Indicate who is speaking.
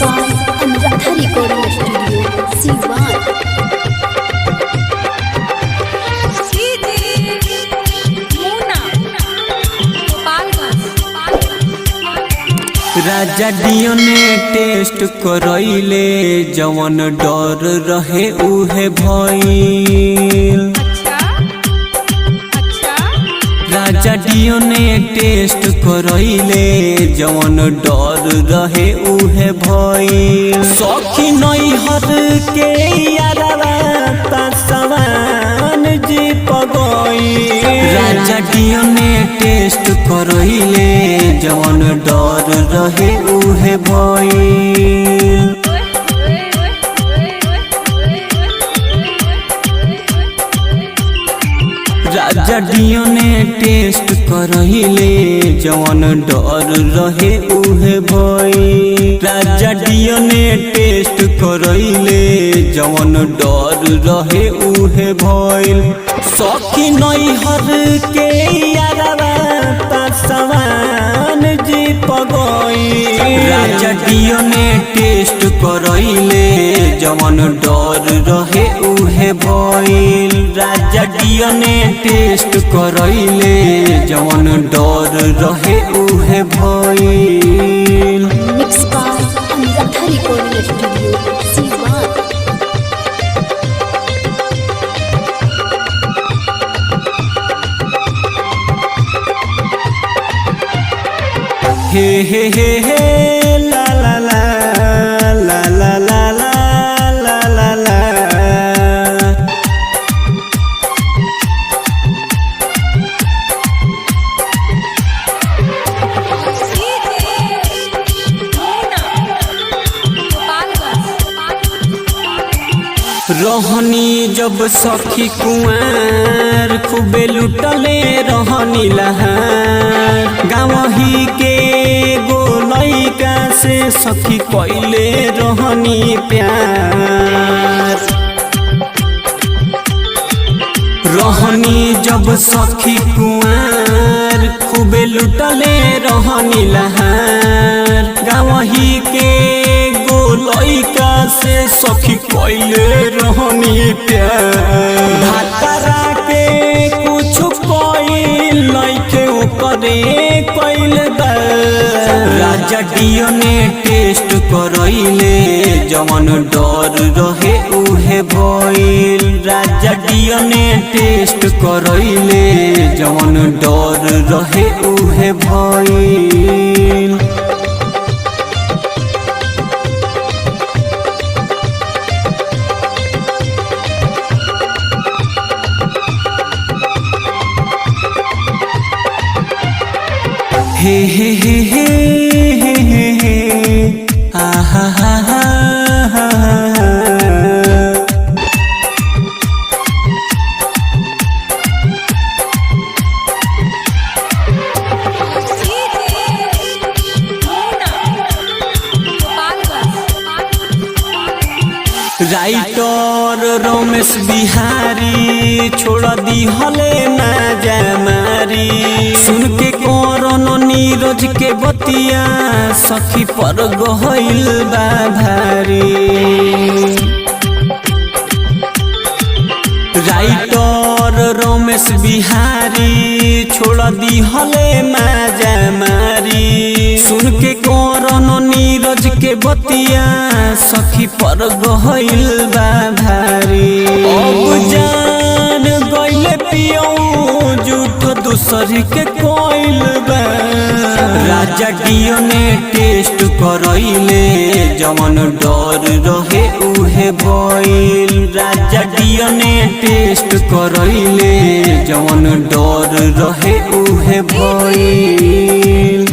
Speaker 1: by Anuradha Recording Studio, Siwan.
Speaker 2: Raja deo ने test करइले जवन डर रहे उहे भइल। राजा डियो ने टेस्ट करइले जवन डर रहे उहे भइल। सखी नैहर के यारवा तसवान जी पगई। राजा डियो ने टेस्ट करइले जवन डर रहे उहे भइल। राजा डियो ने टेस्ट करइले जवन डर रहे उहे भइल। राजा डियो ने टेस्ट करइले जवन डर रहे उहे भइल। सखी नैहर के यारवा तसवान जी पगई। राजा डियो ने टेस्ट करइले जवन डर रहे उहे भइल। राजा डियो ने टेस्ट करइले जवन डर रहे उहे भइल।
Speaker 1: Mixed by Anuradha Recording Studio, Siwan.
Speaker 2: हे हे हे हे ला ला ला ला ला ला ला ला ला। रहनी जब सखी कुआर खूबे लुटले रहनी लहार। गाँवही के गो लइका से सखी कइले रहनी प्यार। रहनी जब सखी कुआर खूबे लुटले रहनी लहार। गाँवही के गो लइका से सखी कइले रहनी प्यार। भातरा के कुछ कइल नइखे ओकरे कइल बा। राजा डियो ने टेस्ट करइले जवन डर रहे उहे भइल। राजा डियो ने टेस्ट करइले जवन डर रहे उहे भइल। हे हे हे हे हे हे हे आहा हा हा हा हा। राइटर रमेश बिहारी छोड़ दी हले ना जमारी। सुन के कोरोना नीरज के बतिया सखी पर गइल बा भारी। राइटर रमेश बिहारी छोड़ दी हले ना जमारी। सुन के कोरोना नीरज के बतिया सखी पर गइल बा भारी। अब जान गइले पियो झूठ दूसरी के कइल बा। राजा डियो ने टेस्ट करइले जवन डर रहे उहे भइल। राजा डियो ने टेस्ट करइले जवन डर रहे उहे भइल।